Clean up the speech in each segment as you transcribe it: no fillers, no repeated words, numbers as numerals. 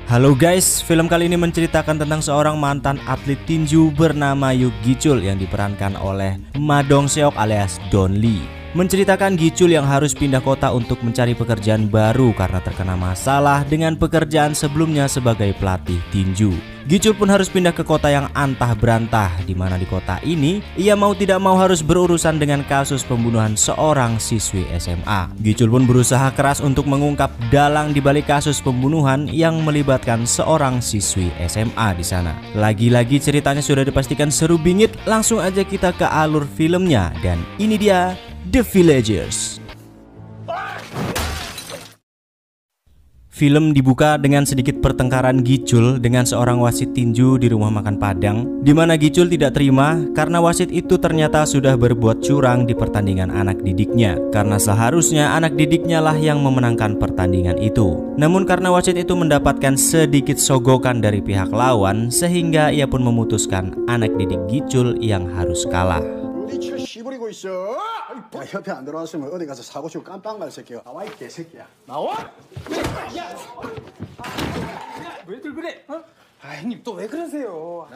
Halo guys, film kali ini menceritakan tentang seorang mantan atlet tinju bernama Yu Gi-chul yang diperankan oleh Ma Dong-seok alias Don Lee. Menceritakan Gi-chul yang harus pindah kota untuk mencari pekerjaan baru karena terkena masalah dengan pekerjaan sebelumnya sebagai pelatih tinju. Gi-chul pun harus pindah ke kota yang antah berantah, di mana di kota ini ia mau tidak mau harus berurusan dengan kasus pembunuhan seorang siswi SMA. Gi-chul pun berusaha keras untuk mengungkap dalang di balik kasus pembunuhan yang melibatkan seorang siswi SMA di sana. Lagi-lagi ceritanya sudah dipastikan seru bingit, langsung aja kita ke alur filmnya dan ini dia The Villagers. Film dibuka dengan sedikit pertengkaran Gi-chul dengan seorang wasit tinju di rumah makan Padang, di mana Gi-chul tidak terima karena wasit itu ternyata sudah berbuat curang di pertandingan anak didiknya, karena seharusnya anak didiknya lah yang memenangkan pertandingan itu. Namun karena wasit itu mendapatkan sedikit sogokan dari pihak lawan, sehingga ia pun memutuskan anak didik Gi-chul yang harus kalah. 씨부리고 있어. 야, 협회 안 들어왔으면 어디 가서 사고 치고 깜빵 갈 새끼야. 나와 이 개새끼야. 나와? 야. 왜들 그래? 어? 아, 형님 또 왜 그러세요?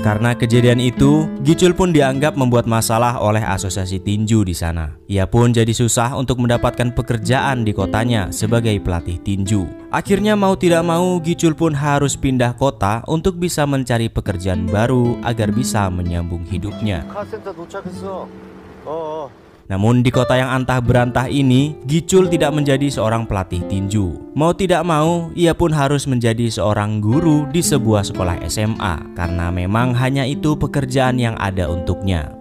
Karena kejadian itu, Gi-chul pun dianggap membuat masalah oleh asosiasi tinju di sana. Ia pun jadi susah untuk mendapatkan pekerjaan di kotanya sebagai pelatih tinju. Akhirnya mau tidak mau, Gi-chul pun harus pindah kota untuk bisa mencari pekerjaan baru agar bisa menyambung hidupnya. Namun di kota yang antah berantah ini, Gi-chul tidak menjadi seorang pelatih tinju. Mau tidak mau, ia pun harus menjadi seorang guru di sebuah sekolah SMA, karena memang hanya itu pekerjaan yang ada untuknya.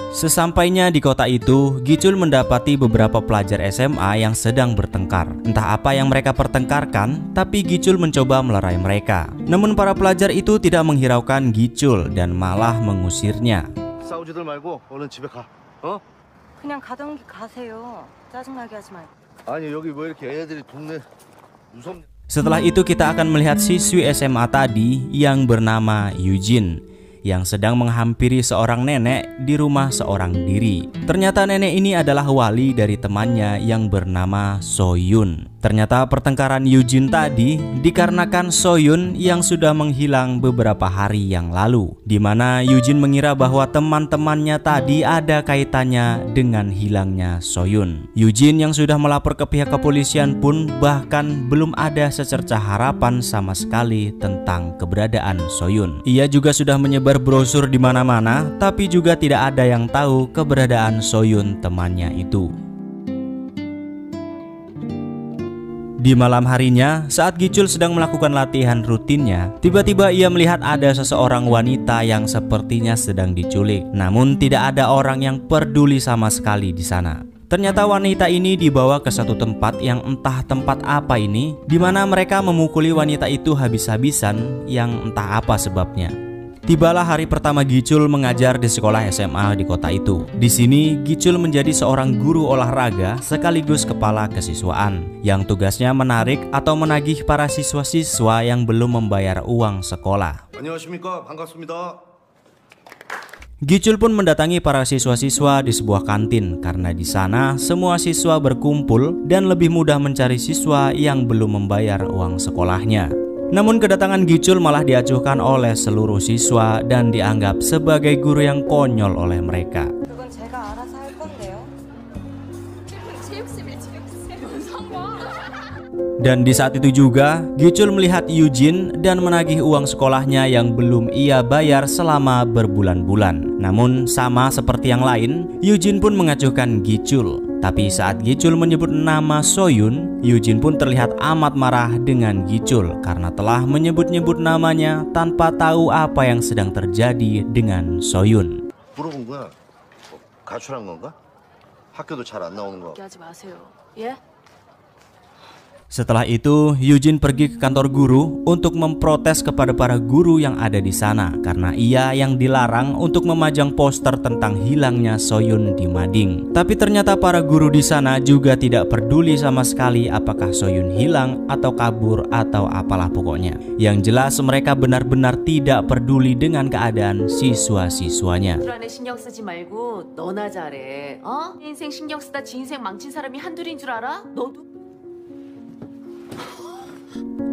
Sesampainya di kota itu, Gi-chul mendapati beberapa pelajar SMA yang sedang bertengkar. Entah apa yang mereka pertengkarkan, tapi Gi-chul mencoba melerai mereka. Namun para pelajar itu tidak menghiraukan Gi-chul dan malah mengusirnya. 싸우지들 말고 얼른 집에 가. 어? 그냥 가던 길 가세요. 짜증나게 하지 말고. 아니 여기 왜 이렇게 애들이 동네 무섭냐? Setelah itu kita akan melihat siswi SMA tadi yang bernama Eugene yang sedang menghampiri seorang nenek di rumah seorang diri. Ternyata nenek ini adalah wali dari temannya yang bernama Soyun. Ternyata pertengkaran Eugene tadi dikarenakan Soyun yang sudah menghilang beberapa hari yang lalu, di mana Eugene mengira bahwa teman-temannya tadi ada kaitannya dengan hilangnya Soyun. Eugene yang sudah melapor ke pihak kepolisian pun bahkan belum ada secercah harapan sama sekali tentang keberadaan Soyun. Ia juga sudah menyebar brosur di mana-mana, tapi juga tidak ada yang tahu keberadaan Soyun temannya itu. Di malam harinya, saat Gi-chul sedang melakukan latihan rutinnya, tiba-tiba ia melihat ada seseorang wanita yang sepertinya sedang diculik. Namun tidak ada orang yang peduli sama sekali di sana. Ternyata wanita ini dibawa ke satu tempat yang entah tempat apa ini, di mana mereka memukuli wanita itu habis-habisan yang entah apa sebabnya. Tibalah hari pertama Gi-chul mengajar di sekolah SMA di kota itu. Di sini Gi-chul menjadi seorang guru olahraga sekaligus kepala kesiswaan yang tugasnya menarik atau menagih para siswa-siswa yang belum membayar uang sekolah. 안녕하십니까? 반갑습니다. Gi-chul pun mendatangi para siswa-siswa di sebuah kantin karena di sana semua siswa berkumpul dan lebih mudah mencari siswa yang belum membayar uang sekolahnya. Namun kedatangan Gi-chul malah diacuhkan oleh seluruh siswa dan dianggap sebagai guru yang konyol oleh mereka. 그건 제가 알아서 할 건데요. Dan di saat itu juga, Gi-chul melihat Eugene dan menagih uang sekolahnya yang belum ia bayar selama berbulan-bulan. Namun sama seperti yang lain, Eugene pun mengacuhkan Gi-chul. Tapi saat Gi-chul menyebut nama Soyun, Eugene pun terlihat amat marah dengan Gi-chul karena telah menyebut-nyebut namanya tanpa tahu apa yang sedang terjadi dengan Soyun. 물어본 거야. 가출한 건가? 학교도 잘 안 나오는 거. 얘기하지 마세요. 예? Setelah itu, Eugene pergi ke kantor guru untuk memprotes kepada para guru yang ada di sana karena ia yang dilarang untuk memajang poster tentang hilangnya Soyun di mading. Tapi ternyata para guru di sana juga tidak peduli sama sekali apakah Soyun hilang atau kabur atau apalah pokoknya. Yang jelas mereka benar-benar tidak peduli dengan keadaan siswa-siswanya. 불안에 신경 쓰지 말고 너나 잘해. 어? 인생 신경 쓰다 지 인생 망친 사람이 한둘인 줄 알아? 너도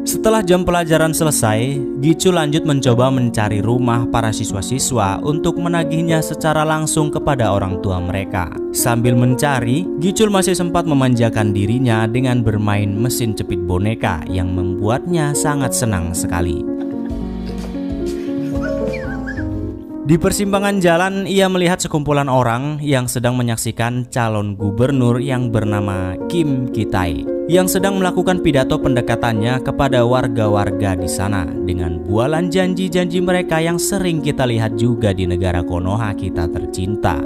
Setelah jam pelajaran selesai, Gicul lanjut mencoba mencari rumah para siswa-siswa untuk menagihnya secara langsung kepada orang tua mereka. Sambil mencari, Gicul masih sempat memanjakan dirinya dengan bermain mesin jepit boneka yang membuatnya sangat senang sekali. Di persimpangan jalan, ia melihat sekumpulan orang yang sedang menyaksikan calon gubernur yang bernama Kim Ki-tae yang sedang melakukan pidato pendekatannya kepada warga-warga di sana dengan bualan janji-janji mereka yang sering kita lihat juga di negara Konoha kita tercinta.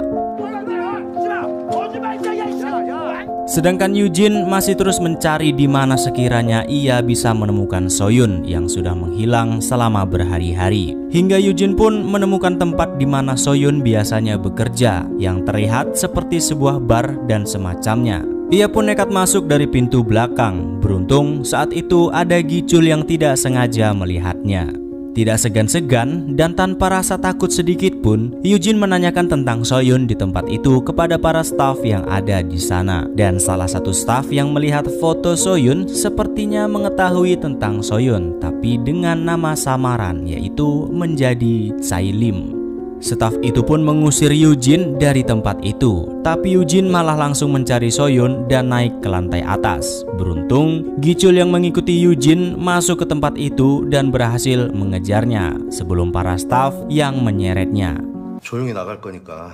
Sedangkan Eugene masih terus mencari di mana sekiranya ia bisa menemukan Soyun yang sudah menghilang selama berhari-hari. Hingga Eugene pun menemukan tempat di mana Soyun biasanya bekerja yang terlihat seperti sebuah bar dan semacamnya. Ia pun nekat masuk dari pintu belakang. Beruntung saat itu ada Gicul yang tidak sengaja melihatnya. Tidak segan-segan dan tanpa rasa takut sedikit pun, Eugene menanyakan tentang Soyun di tempat itu kepada para staf yang ada di sana. Dan salah satu staf yang melihat foto Soyun sepertinya mengetahui tentang Soyun, tapi dengan nama samaran yaitu menjadi Tsai Lim. Staf itu pun mengusir Eugene dari tempat itu, tapi Eugene malah langsung mencari Soyun dan naik ke lantai atas. Beruntung, Gicul yang mengikuti Eugene masuk ke tempat itu dan berhasil mengejarnya sebelum para staf yang menyeretnya. 조용히 나갈 거니까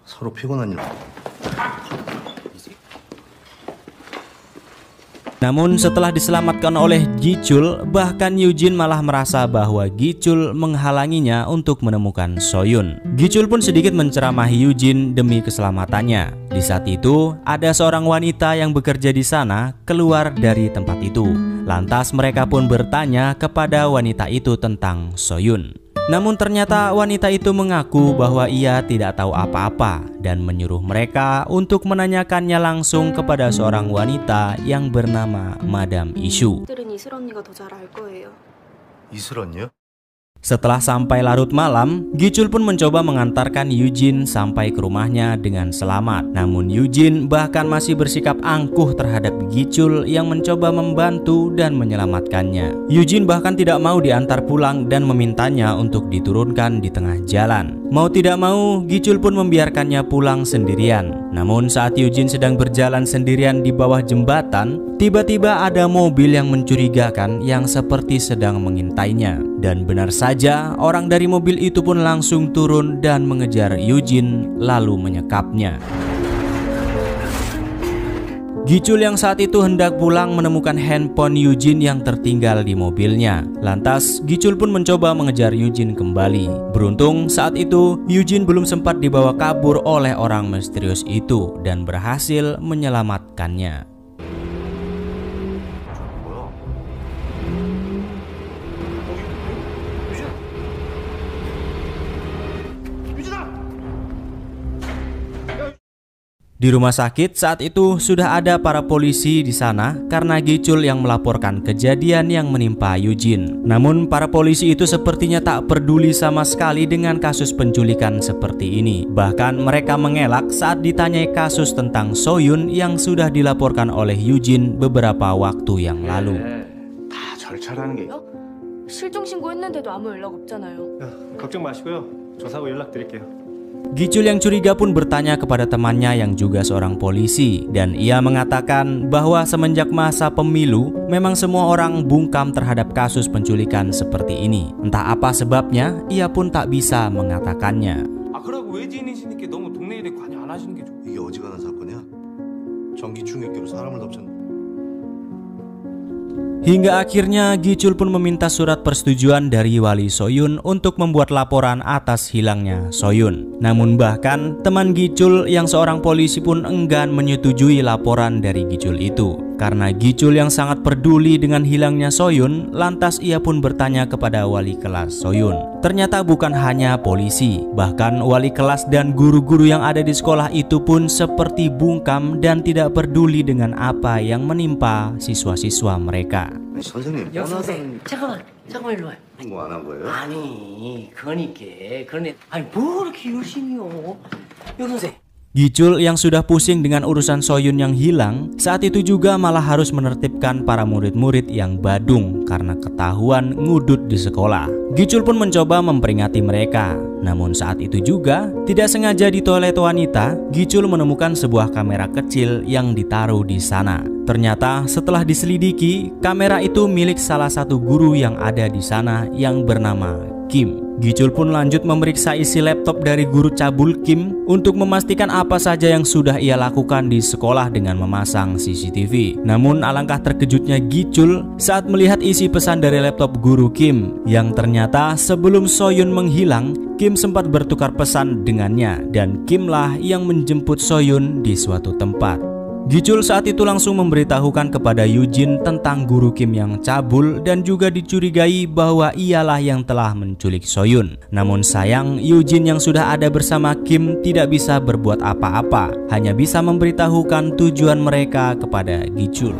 서로 피곤한 일. Namun setelah diselamatkan oleh Gicul, bahkan Eugene malah merasa bahwa Gicul menghalanginya untuk menemukan Soyun. Gicul pun sedikit menceramahi Eugene demi keselamatannya. Di saat itu, ada seorang wanita yang bekerja di sana keluar dari tempat itu. Lantas mereka pun bertanya kepada wanita itu tentang Soyun. Namun ternyata wanita itu mengaku bahwa ia tidak tahu apa-apa dan menyuruh mereka untuk menanyakannya langsung kepada seorang wanita yang bernama Madam Isu. 이슬 언니요? Setelah sampai larut malam, Gicul pun mencoba mengantarkan Eugene sampai ke rumahnya dengan selamat. Namun Eugene bahkan masih bersikap angkuh terhadap Gicul yang mencoba membantu dan menyelamatkannya. Eugene bahkan tidak mau diantar pulang dan memintanya untuk diturunkan di tengah jalan. Mau tidak mau, Gicul pun membiarkannya pulang sendirian. Namun saat Eugene sedang berjalan sendirian di bawah jembatan, tiba-tiba ada mobil yang mencurigakan yang seperti sedang mengintainya. Dan benar saja, orang dari mobil itu pun langsung turun dan mengejar Eugene lalu menyekapnya. Gicul yang saat itu hendak pulang menemukan handphone Eugene yang tertinggal di mobilnya. Lantas Gicul pun mencoba mengejar Eugene kembali. Beruntung saat itu Eugene belum sempat dibawa kabur oleh orang misterius itu dan berhasil menyelamatkannya. Di rumah sakit saat itu sudah ada para polisi di sana karena Gicul yang melaporkan kejadian yang menimpa Eugene. Namun para polisi itu sepertinya tak peduli sama sekali dengan kasus penculikan seperti ini. Bahkan mereka mengelak saat ditanyai kasus tentang Soyun yang sudah dilaporkan oleh Eugene beberapa waktu yang lalu. 다 절차라는 게. 실종 신고했는데도 아무 연락 없잖아요. 걱정 마시고요. 조사하고 연락드릴게요. Gicul yang curiga pun bertanya kepada temannya yang juga seorang polisi, dan ia mengatakan bahwa semenjak masa pemilu memang semua orang bungkam terhadap kasus penculikan seperti ini. Entah apa sebabnya, ia pun tak bisa mengatakannya. 그러고 외지인이시니까 너무 동네 일에 관여 안 하시는 게 좋아요. 이게 어지간한 사건이야? 전기 충격기로 사람을 덮쳤는데. Hingga akhirnya Gicul pun meminta surat persetujuan dari wali Soyun untuk membuat laporan atas hilangnya Soyun. Namun bahkan teman Gicul yang seorang polisi pun enggan menyetujui laporan dari Gicul itu. Karena Gicul yang sangat peduli dengan hilangnya Soyun, lantas ia pun bertanya kepada wali kelas Soyun. Ternyata bukan hanya polisi, bahkan wali kelas dan guru-guru yang ada di sekolah itu pun seperti bungkam dan tidak peduli dengan apa yang menimpa siswa-siswa mereka. 아니, 선생님. 여선생 잠깐만 일로 와요. 신고 안 한 거예요? 아니 그러니까 그런데 아니 뭐 이렇게 열심히요 여선생. Gichul yang sudah pusing dengan urusan Soyun yang hilang, saat itu juga malah harus menertibkan para murid-murid yang badung karena ketahuan ngudut di sekolah. Gichul pun mencoba memperingati mereka. Namun saat itu juga, tidak sengaja di toilet wanita, Gichul menemukan sebuah kamera kecil yang ditaruh di sana. Ternyata setelah diselidiki, kamera itu milik salah satu guru yang ada di sana yang bernama Kim. Gichul pun lanjut memeriksa isi laptop dari guru cabul Kim untuk memastikan apa saja yang sudah ia lakukan di sekolah dengan memasang CCTV. Namun alangkah terkejutnya Gichul saat melihat isi pesan dari laptop guru Kim yang ternyata sebelum Soyun menghilang, Kim sempat bertukar pesan dengannya dan Kimlah yang menjemput Soyun di suatu tempat. Gichul saat itu langsung memberitahukan kepada Eugene tentang guru Kim yang cabul dan juga dicurigai bahwa ialah yang telah menculik Soyun. Namun sayang, Eugene yang sudah ada bersama Kim tidak bisa berbuat apa-apa, hanya bisa memberitahukan tujuan mereka kepada Gichul.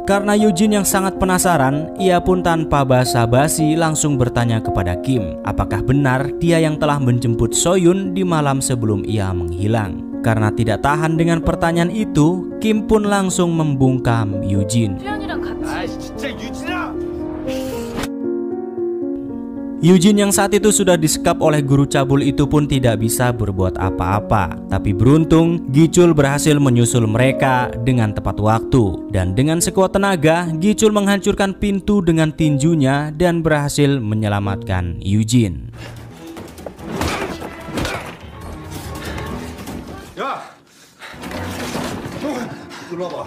Karena Eugene yang sangat penasaran, ia pun tanpa basa-basi langsung bertanya kepada Kim, apakah benar dia yang telah menjemput Soyun di malam sebelum ia menghilang. Karena tidak tahan dengan pertanyaan itu, Kim pun langsung membungkam Eugene. Eugene yang saat itu sudah disekap oleh guru cabul itu pun tidak bisa berbuat apa-apa. Tapi beruntung, Gichul berhasil menyusul mereka dengan tepat waktu. Dan dengan sekuat tenaga, Gichul menghancurkan pintu dengan tinjunya dan berhasil menyelamatkan Eugene. 야! 일로 와봐.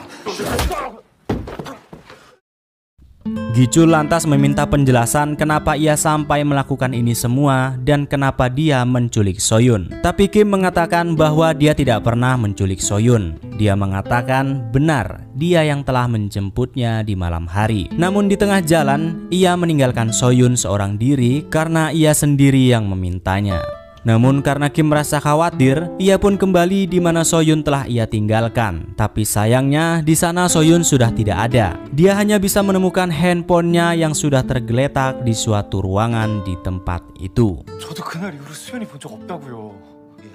Gichul lantas meminta penjelasan kenapa ia sampai melakukan ini semua dan kenapa dia menculik Soyun. Tapi Kim mengatakan bahwa dia tidak pernah menculik Soyun. Dia mengatakan benar dia yang telah menjemputnya di malam hari. Namun di tengah jalan, ia meninggalkan Soyun seorang diri karena ia sendiri yang memintanya. Namun karena Kim merasa khawatir, ia pun kembali di mana Soyun telah ia tinggalkan. Tapi sayangnya di sana Soyun sudah tidak ada. Dia hanya bisa menemukan handphonenya yang sudah tergeletak di suatu ruangan di tempat itu. 저도 그날 이후로 수연이 본 적 없다고요.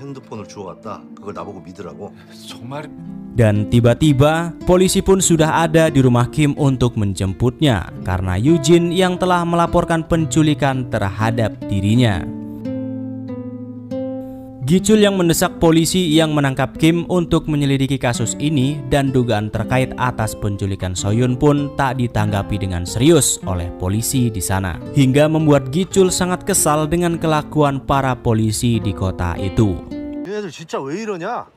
핸드폰을 주워갔다. 그걸 나보고 믿으라고? 정말. Dan tiba-tiba polisi pun sudah ada di rumah Kim untuk menjemputnya karena Eugene yang telah melaporkan penculikan terhadap dirinya. Gichul yang mendesak polisi yang menangkap Kim untuk menyelidiki kasus ini dan dugaan terkait atas penculikan Soyun pun tak ditanggapi dengan serius oleh polisi di sana. Hingga membuat Gichul sangat kesal dengan kelakuan para polisi di kota itu. 얘네들 진짜 왜 이러냐?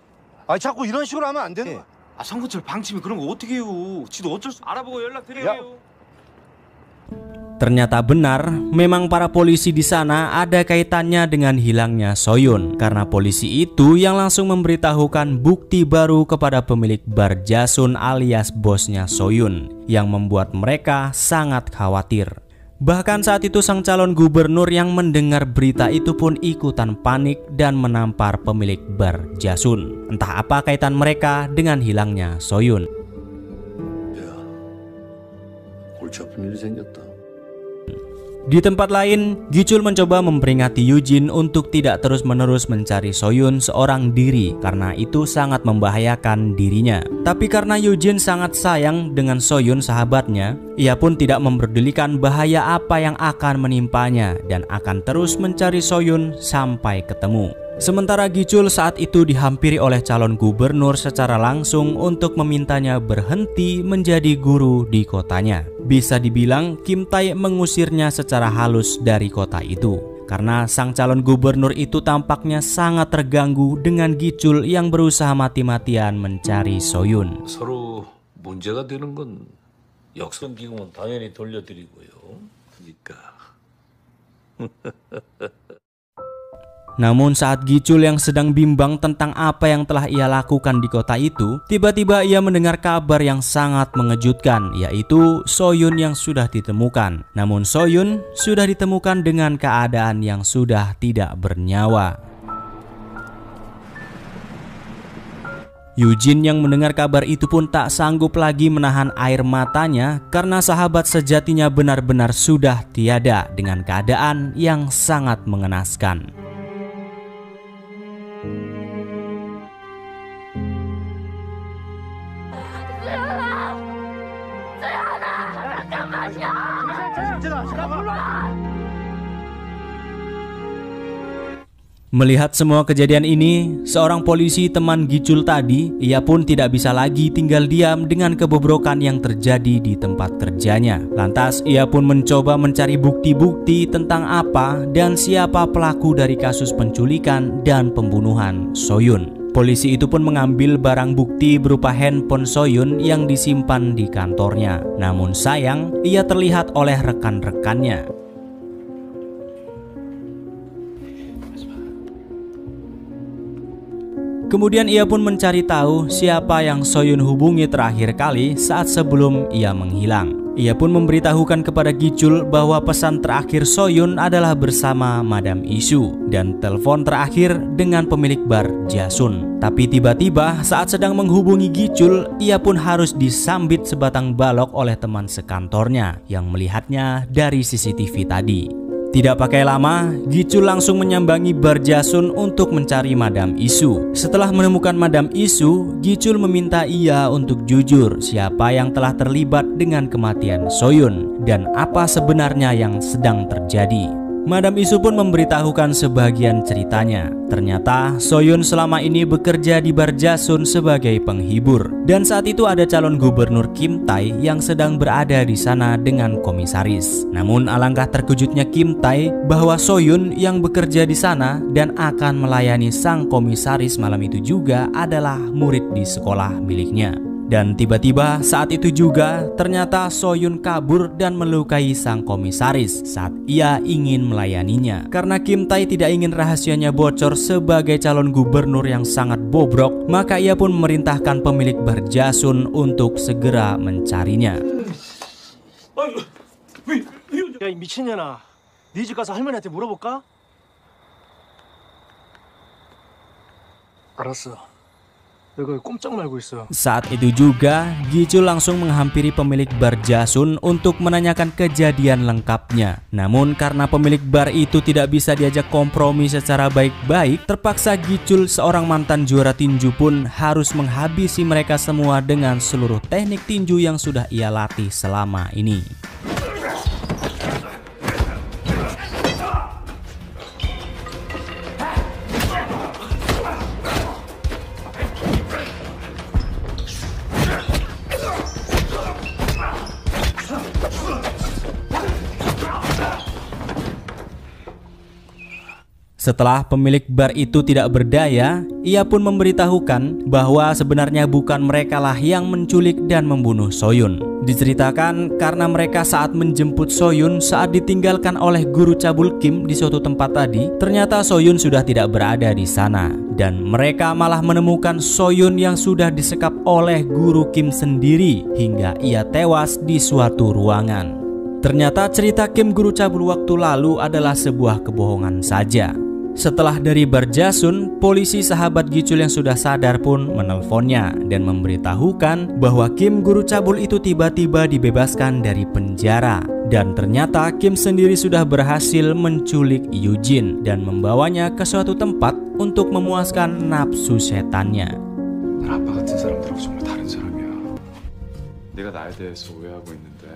아 자꾸 이런 식으로 하면 안 되는 거야. 아 상고철 방침이 그런 거 어떻게 해요? 지도 어쩔 수 알아보고 연락드려요. Ternyata benar, memang para polisi di sana ada kaitannya dengan hilangnya Soyun. Karena polisi itu yang langsung memberitahukan bukti baru kepada pemilik bar Jasun alias bosnya Soyun, yang membuat mereka sangat khawatir. Bahkan saat itu sang calon gubernur yang mendengar berita itu pun ikutan panik dan menampar pemilik bar Jasun. Entah apa kaitan mereka dengan hilangnya Soyun. 야, 골치 아픈 일이 생겼다. Di tempat lain, Gichul mencoba memperingati Eugene untuk tidak terus-menerus mencari Soyun seorang diri karena itu sangat membahayakan dirinya. Tapi karena Eugene sangat sayang dengan Soyun sahabatnya, ia pun tidak memperdulikan bahaya apa yang akan menimpanya dan akan terus mencari Soyun sampai ketemu. Sementara Gichul saat itu dihampiri oleh calon gubernur secara langsung untuk memintanya berhenti menjadi guru di kotanya. Bisa dibilang Kim Tae mengusirnya secara halus dari kota itu. Karena sang calon gubernur itu tampaknya sangat terganggu dengan Gichul yang berusaha mati-matian mencari Soyun. 서로 문제가 되는 건 역선기금은 당연히 돌려드리고요. 그러니까 Namun saat Gichul yang sedang bimbang tentang apa yang telah ia lakukan di kota itu, tiba-tiba ia mendengar kabar yang sangat mengejutkan, yaitu Soyun yang sudah ditemukan. Namun Soyun sudah ditemukan dengan keadaan yang sudah tidak bernyawa. Eugene yang mendengar kabar itu pun tak sanggup lagi menahan air matanya karena sahabat sejatinya benar-benar sudah tiada dengan keadaan yang sangat mengenaskan. Melihat semua kejadian ini, seorang polisi teman Gicul tadi, ia pun tidak bisa lagi tinggal diam dengan kebobrokan yang terjadi di tempat kerjanya. Lantas ia pun mencoba mencari bukti-bukti tentang apa dan siapa pelaku dari kasus penculikan dan pembunuhan Soyun. Polisi itu pun mengambil barang bukti berupa handphone Soyun yang disimpan di kantornya. Namun sayang, ia terlihat oleh rekan-rekannya. Kemudian ia pun mencari tahu siapa yang Soyun hubungi terakhir kali saat sebelum ia menghilang. Ia pun memberitahukan kepada Gicul bahwa pesan terakhir Soyun adalah bersama Madam Isu dan telepon terakhir dengan pemilik bar Jasun. Tapi tiba-tiba saat sedang menghubungi Gicul, ia pun harus disambit sebatang balok oleh teman sekantornya yang melihatnya dari CCTV tadi. Tidak pakai lama, Gicul langsung menyambangi bar Jasun untuk mencari Madam Isu. Setelah menemukan Madam Isu, Gicul meminta ia untuk jujur siapa yang telah terlibat dengan kematian Soyun dan apa sebenarnya yang sedang terjadi. Madam Isu pun memberitahukan sebagian ceritanya. Ternyata Soyun selama ini bekerja di bar Jasun sebagai penghibur. Dan saat itu ada calon gubernur Kim Tae yang sedang berada di sana dengan komisaris. Namun alangkah terkejutnya Kim Tae bahwa Soyun yang bekerja di sana dan akan melayani sang komisaris malam itu juga adalah murid di sekolah miliknya. Dan tiba-tiba saat itu juga ternyata Soyun kabur dan melukai sang komisaris saat ia ingin melayaninya. Karena Kim Tae tidak ingin rahasianya bocor sebagai calon gubernur yang sangat bobrok, maka ia pun memerintahkan pemilik bar Jasun untuk segera mencarinya. 야, 이 미친년아. 네 집 가서 할머니한테 물어볼까? 알았어. Saat itu juga Gicul langsung menghampiri pemilik bar Jasun untuk menanyakan kejadian lengkapnya. Namun karena pemilik bar itu tidak bisa diajak kompromi secara baik-baik, terpaksa Gicul seorang mantan juara tinju pun harus menghabisi mereka semua dengan seluruh teknik tinju yang sudah ia latih selama ini. Setelah pemilik bar itu tidak berdaya, ia pun memberitahukan bahwa sebenarnya bukan merekalah yang menculik dan membunuh Soyun. Diceritakan karena mereka saat menjemput Soyun saat ditinggalkan oleh guru cabul Kim di suatu tempat tadi, ternyata Soyun sudah tidak berada di sana. Dan mereka malah menemukan Soyun yang sudah disekap oleh guru Kim sendiri hingga ia tewas di suatu ruangan. Ternyata cerita Kim guru cabul waktu lalu adalah sebuah kebohongan saja. Setelah dari bar Jasun, polisi sahabat Gicul yang sudah sadar pun menelponnya dan memberitahukan bahwa Kim guru cabul itu tiba-tiba dibebaskan dari penjara. Dan ternyata Kim sendiri sudah berhasil menculik Eugene dan membawanya ke suatu tempat untuk memuaskan nafsu setannya. 난 아빠 같은 사람들하고 정말 다른 사람이야. 내가 나에 대해서 오해하고 있는데.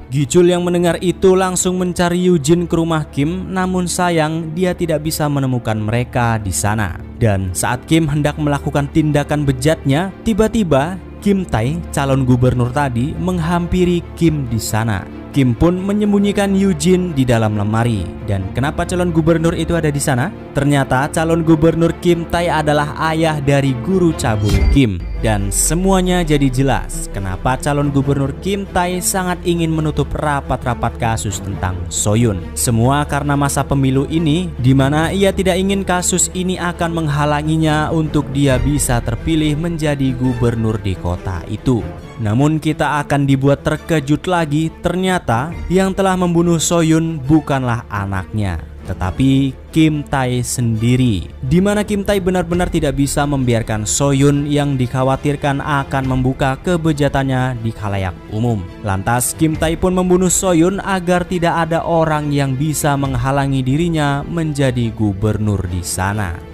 Gicul yang mendengar itu langsung mencari Eugene ke rumah Kim, namun sayang dia tidak bisa menemukan mereka di sana. Dan saat Kim hendak melakukan tindakan bejatnya, tiba-tiba Kim Tae, calon gubernur tadi, menghampiri Kim di sana. Kim pun menyembunyikan Eugene di dalam lemari. Dan kenapa calon gubernur itu ada di sana? Ternyata calon gubernur Kim Tae adalah ayah dari guru cabul Kim. Dan semuanya jadi jelas kenapa calon gubernur Kim Tae sangat ingin menutup rapat-rapat kasus tentang Soyun. Semua karena masa pemilu ini, di mana ia tidak ingin kasus ini akan menghalanginya untuk dia bisa terpilih menjadi gubernur di kota itu. Namun kita akan dibuat terkejut lagi, ternyata yang telah membunuh Soyun bukanlah anaknya. tetapi Kim Tae sendiri, di mana Kim Tae benar-benar tidak bisa membiarkan Soyun yang dikhawatirkan akan membuka kebejatannya di khalayak umum. Lantas Kim Tae pun membunuh Soyun agar tidak ada orang yang bisa menghalangi dirinya menjadi gubernur di sana.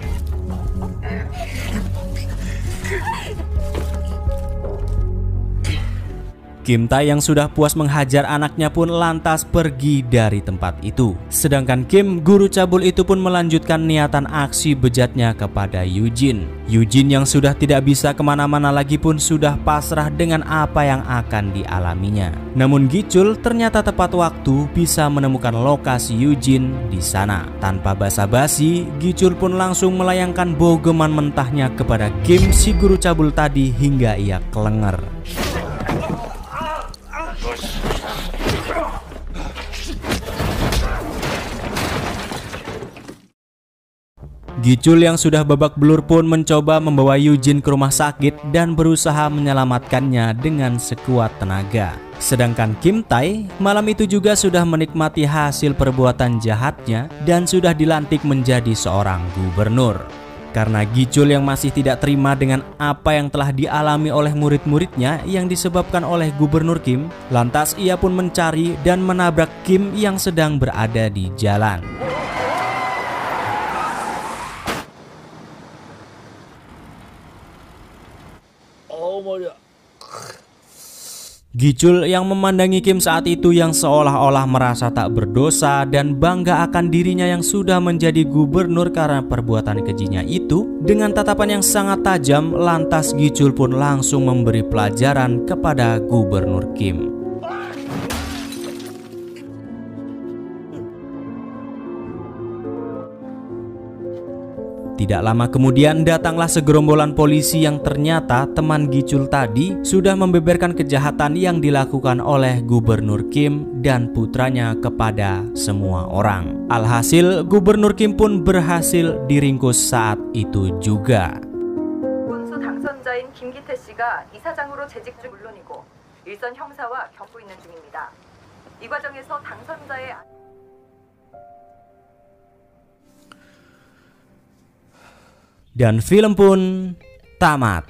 Kim Tae yang sudah puas menghajar anaknya pun lantas pergi dari tempat itu. Sedangkan Kim, guru cabul itu pun melanjutkan niatan aksi bejatnya kepada Eugene. Eugene yang sudah tidak bisa kemana-mana lagi pun sudah pasrah dengan apa yang akan dialaminya. Namun Gi-chul ternyata tepat waktu bisa menemukan lokasi Eugene di sana. Tanpa basa-basi, Gi-chul pun langsung melayangkan bogeman mentahnya kepada Kim si guru cabul tadi hingga ia kelenger. Gi-chul yang sudah babak belur pun mencoba membawa Eugene ke rumah sakit dan berusaha menyelamatkannya dengan sekuat tenaga. Sedangkan Kim Tae malam itu juga sudah menikmati hasil perbuatan jahatnya dan sudah dilantik menjadi seorang gubernur. Karena Gi-chul yang masih tidak terima dengan apa yang telah dialami oleh murid-muridnya yang disebabkan oleh Gubernur Kim, lantas ia pun mencari dan menabrak Kim yang sedang berada di jalan. Gi-chul yang memandangi Kim saat itu yang seolah-olah merasa tak berdosa dan bangga akan dirinya yang sudah menjadi gubernur karena perbuatan kejinya itu, dengan tatapan yang sangat tajam, lantas Gi-chul pun langsung memberi pelajaran kepada Gubernur Kim. Tidak lama kemudian datanglah segerombolan polisi yang ternyata teman Gi-chul tadi sudah membeberkan kejahatan yang dilakukan oleh Gubernur Kim dan putranya kepada semua orang. Alhasil Gubernur Kim pun berhasil diringkus saat itu juga. 군수 당선자인 김기태 씨가 이사장으로 재직 중 물론이고 일선 형사와 겪고 있는 중입니다. 이 과정에서 당선자의 Dan film pun tamat.